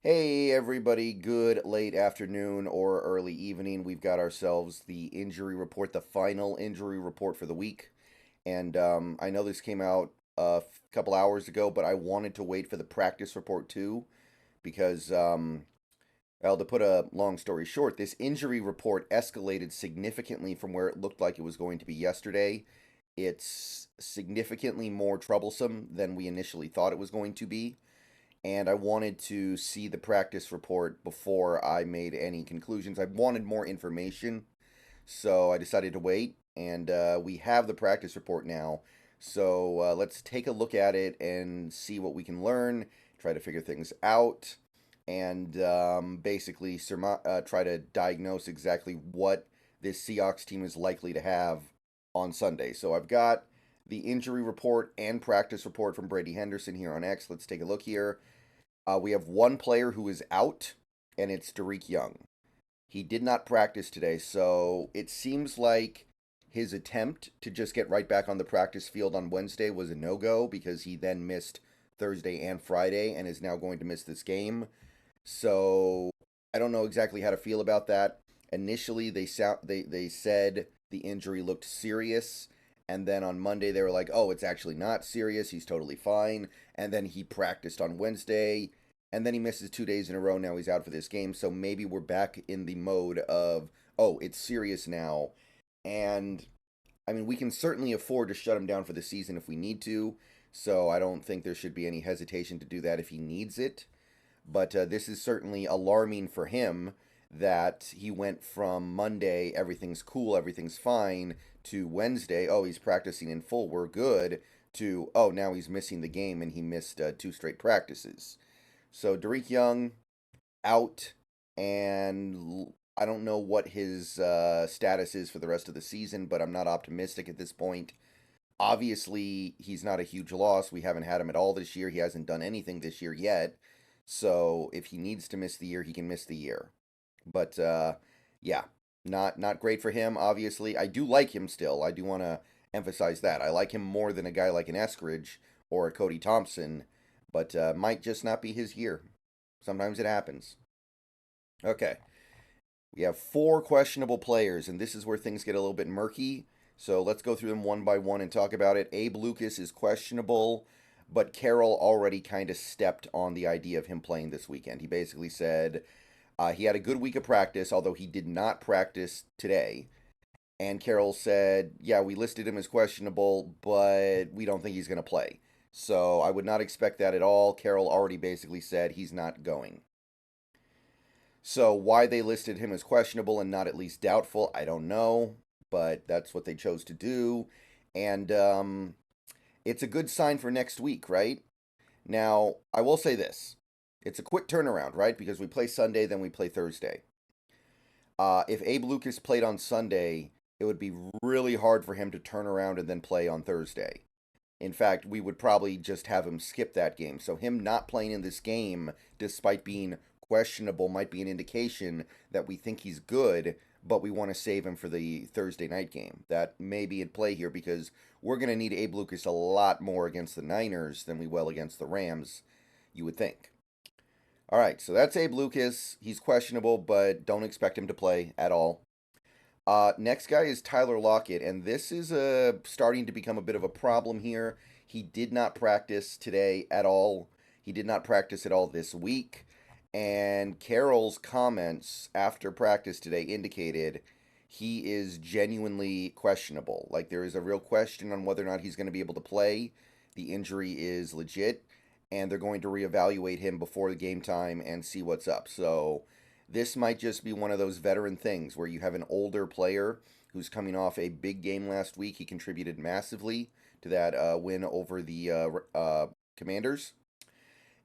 Hey everybody, good late afternoon or early evening. We've got ourselves the injury report, the final injury report for the week. And I know this came out a couple hours ago, but I wanted to wait for the practice report too because, well, to put a long story short, this injury report escalated significantly from where it looked like it was going to be yesterday. It's significantly more troublesome than we initially thought it was going to be, and I wanted to see the practice report before I made any conclusions. I wanted more information, so I decided to wait, and we have the practice report now. So let's take a look at it and see what we can learn, try to figure things out, and basically try to diagnose exactly what this Seahawks team is likely to have on Sunday. So I've got the injury report and practice report from Brady Henderson here on X. Let's take a look here. We have one player who is out, and it's Derek Young. He did not practice today, so it seems like his attempt to just get right back on the practice field on Wednesday was a no-go because he then missed Thursday and Friday and is now going to miss this game. So I don't know exactly how to feel about that. Initially, they said the injury looked serious, and then on Monday they were like, "Oh, it's actually not serious. He's totally fine." And then he practiced on Wednesday, and then he misses 2 days in a row. Now he's out for this game. So maybe we're back in the mode of, "Oh, it's serious now." And I mean, we can certainly afford to shut him down for the season if we need to. So I don't think there should be any hesitation to do that if he needs it. But this is certainly alarming for him that he went from Monday, everything's cool, everything's fine, to Wednesday, oh, he's practicing in full, we're good, to, oh, now he's missing the game and he missed two straight practices. So Derek Young out, and I don't know what his status is for the rest of the season, but I'm not optimistic at this point. Obviously, he's not a huge loss. We haven't had him at all this year. He hasn't done anything this year yet. So if he needs to miss the year, he can miss the year. But yeah, not great for him. Obviously, I do like him still. I do want to emphasize that I like him more than a guy like an Eskridge or a Cody Thompson, but might just not be his year. Sometimes it happens. Okay, we have four questionable players, and this is where things get a little bit murky. So let's go through them one by one and talk about it. Abe Lucas is questionable, but Carroll already kind of stepped on the idea of him playing this weekend. He basically said he had a good week of practice, although he did not practice today. And Carroll said, yeah, we listed him as questionable, but we don't think he's going to play. So I would not expect that at all. Carroll already basically said he's not going. So why they listed him as questionable and not at least doubtful, I don't know, but that's what they chose to do. And it's a good sign for next week, right? Now, I will say this. It's a quick turnaround, right? Because we play Sunday, then we play Thursday. If Abe Lucas played on Sunday, it would be really hard for him to turn around and then play on Thursday. In fact, we would probably just have him skip that game. So him not playing in this game, despite being questionable, might be an indication that we think he's good, but we want to save him for the Thursday night game. That may be in play here because we're going to need Abe Lucas a lot more against the Niners than we will against the Rams, you would think. All right, so that's Abe Lucas. He's questionable, but don't expect him to play at all. Next guy is Tyler Lockett, and this is starting to become a bit of a problem here. He did not practice today at all. He did not practice at all this week. And Carroll's comments after practice today indicated he is genuinely questionable. Like there is a real question on whether or not he's going to be able to play. The injury is legit, and they're going to reevaluate him before the game time and see what's up. So this might just be one of those veteran things where you have an older player who's coming off a big game last week. He contributed massively to that win over the Commanders,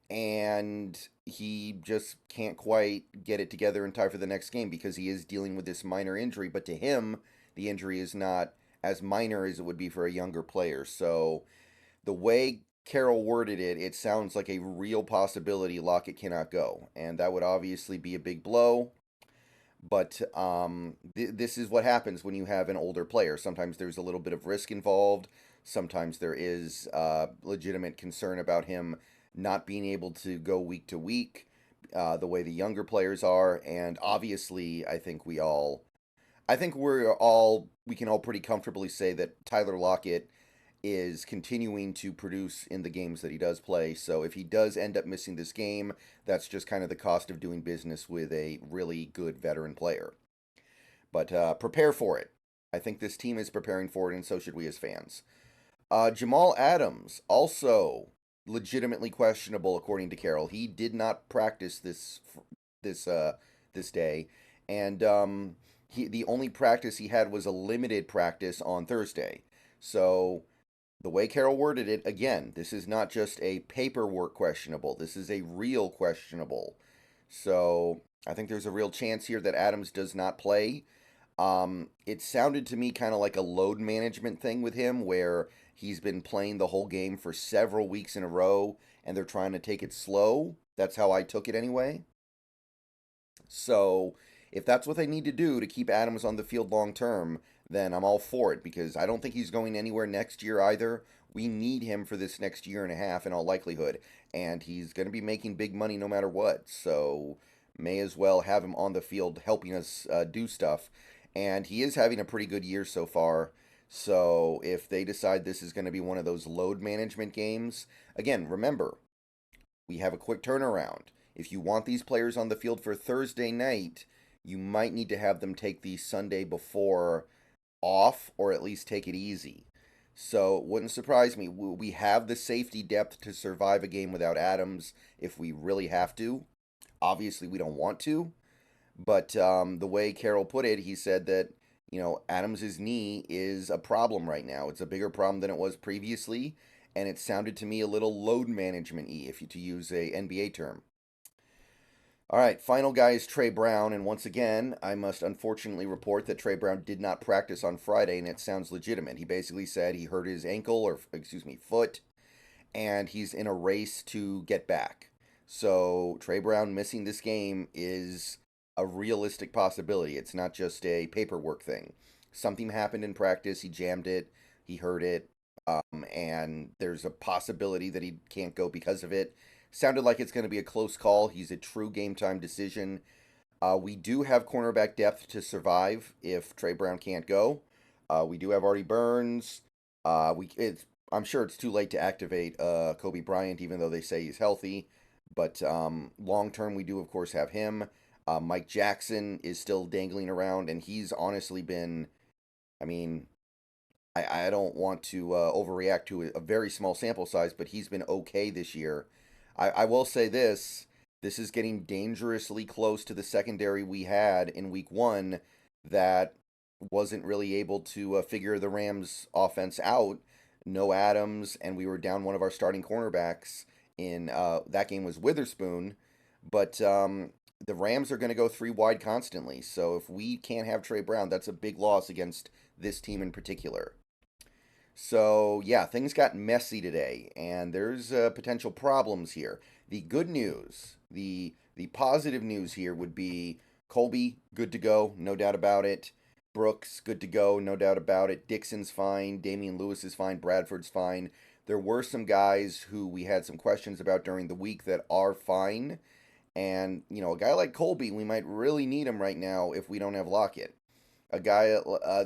and he just can't quite get it together in time for the next game because he is dealing with this minor injury. But to him, the injury is not as minor as it would be for a younger player. So the way Carroll worded it, it sounds like a real possibility Lockett cannot go, and that would obviously be a big blow. But this is what happens when you have an older player. Sometimes there's a little bit of risk involved. Sometimes there is legitimate concern about him not being able to go week to week. the way the younger players are, and obviously, we can all pretty comfortably say that Tyler Lockett is continuing to produce in the games that he does play. So if he does end up missing this game, that's just kind of the cost of doing business with a really good veteran player. But prepare for it. I think this team is preparing for it, and so should we as fans. Jamal Adams, also legitimately questionable according to Carroll. He did not practice this this day, and the only practice he had was a limited practice on Thursday. So the way Carroll worded it, again, this is not just a paperwork questionable. This is a real questionable. So I think there's a real chance here that Adams does not play. It sounded to me kind of like a load management thing with him, where he's been playing the whole game for several weeks in a row, and they're trying to take it slow. That's how I took it anyway. So if that's what they need to do to keep Adams on the field long term, then I'm all for it, because I don't think he's going anywhere next year either. We need him for this next year and a half in all likelihood, and he's going to be making big money no matter what. So may as well have him on the field helping us do stuff. And he is having a pretty good year so far. So if they decide this is going to be one of those load management games, again, remember, we have a quick turnaround. If you want these players on the field for Thursday night, you might need to have them take the Sunday before off, or at least take it easy. So it wouldn't surprise me. We have the safety depth to survive a game without Adams if we really have to. Obviously, we don't want to. But the way Carroll put it, he said that, Adams' knee is a problem right now. It's a bigger problem than it was previously. And it sounded to me a little load management-y, if you to use a NBA term. All right, final guy is Trey Brown, and once again, I must unfortunately report that Trey Brown did not practice on Friday, and it sounds legitimate. He basically said he hurt his ankle, or excuse me, foot, and he's in a race to get back. So Trey Brown missing this game is a realistic possibility. It's not just a paperwork thing. Something happened in practice, he jammed it, he hurt it, and there's a possibility that he can't go because of it. Sounded like it's going to be a close call. He's a true game time decision. We do have cornerback depth to survive if Trey Brown can't go. We do have Artie Burns. I'm sure it's too late to activate Kobe Bryant, even though they say he's healthy. But long term, we do, of course, have him. Mike Jackson is still dangling around, and he's honestly been, I mean, I don't want to overreact to a very small sample size, but he's been okay this year. I will say this is getting dangerously close to the secondary we had in week one that wasn't really able to figure the Rams offense out. No Adams, and we were down one of our starting cornerbacks in that game was Witherspoon, but the Rams are going to go three wide constantly. So if we can't have Trey Brown, that's a big loss against this team in particular. So, yeah, things got messy today, and there's potential problems here. The good news, the positive news here would be Colby, good to go, no doubt about it. Brooks, good to go, no doubt about it. Dixon's fine. Damian Lewis is fine. Bradford's fine. There were some guys who we had some questions about during the week that are fine. And, a guy like Colby, we might really need him right now if we don't have Lockett. A guy,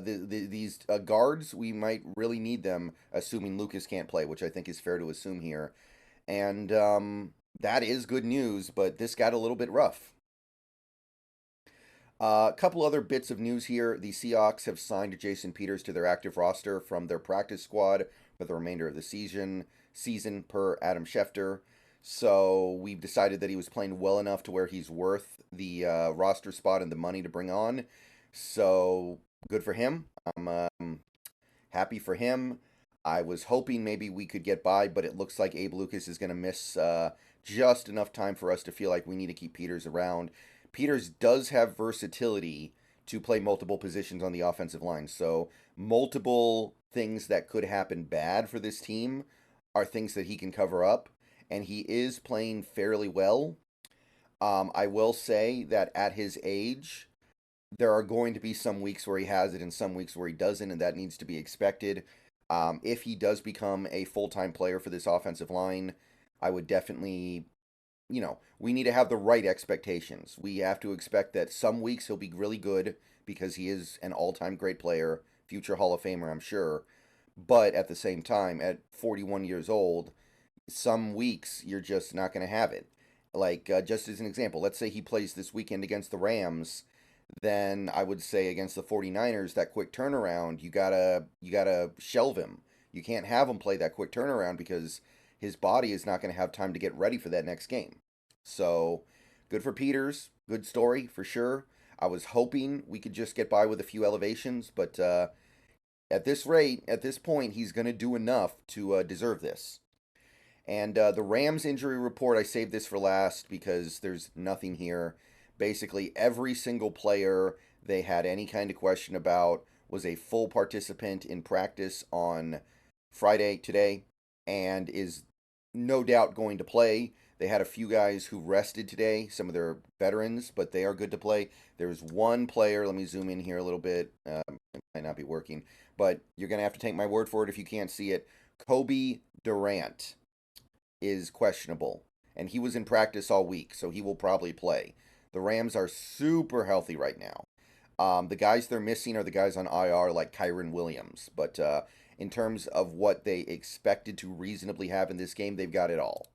these guards, we might really need them, assuming Lucas can't play, which I think is fair to assume here. And that is good news, but this got a little bit rough. A couple other bits of news here. The Seahawks have signed Jason Peters to their active roster from their practice squad for the remainder of the season per Adam Schefter. So we've decided that he was playing well enough to where he's worth the roster spot and the money to bring on. So good for him. I'm happy for him. I was hoping maybe we could get by, but it looks like Abe Lucas is going to miss just enough time for us to feel like we need to keep Peters around. Peters does have versatility to play multiple positions on the offensive line. So multiple things that could happen bad for this team are things that he can cover up. And he is playing fairly well. I will say that at his age, there are going to be some weeks where he has it and some weeks where he doesn't, and that needs to be expected. If he does become a full-time player for this offensive line, I would definitely we need to have the right expectations. We have to expect that some weeks he'll be really good because he is an all-time great player, future Hall of Famer, I'm sure. But at the same time, at 41 years old, some weeks you're just not going to have it. Like, just as an example, let's say he plays this weekend against the Rams, then I would say against the 49ers, that quick turnaround, you gotta shelve him. You can't have him play that quick turnaround because his body is not going to have time to get ready for that next game. So, good for Peters. Good story for sure. I was hoping we could just get by with a few elevations, but at this rate, at this point, he's going to do enough to deserve this. And the Rams injury report, I saved this for last because there's nothing here. Basically, every single player they had any kind of question about was a full participant in practice on Friday today and is no doubt going to play. They had a few guys who rested today, some of their veterans, but they are good to play. There's one player, let me zoom in here a little bit. It might not be working, but you're going to have to take my word for it if you can't see it. Kobe Durant is questionable, and he was in practice all week, so he will probably play. The Rams are super healthy right now. The guys they're missing are the guys on IR like Kyren Williams, but in terms of what they expected to reasonably have in this game, they've got it all.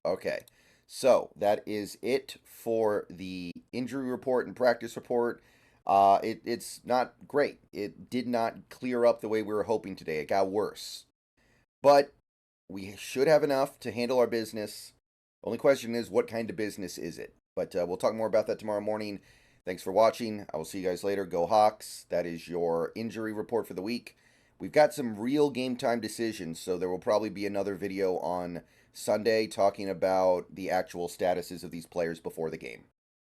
Okay, so that is it for the injury report and practice report. It's not great. It did not clear up the way we were hoping today. It got worse. But we should have enough to handle our business. Only question is, what kind of business is it? But we'll talk more about that tomorrow morning. Thanks for watching. I will see you guys later. Go Hawks. That is your injury report for the week. We've got some real game time decisions, so there will probably be another video on Sunday talking about the actual statuses of these players before the game.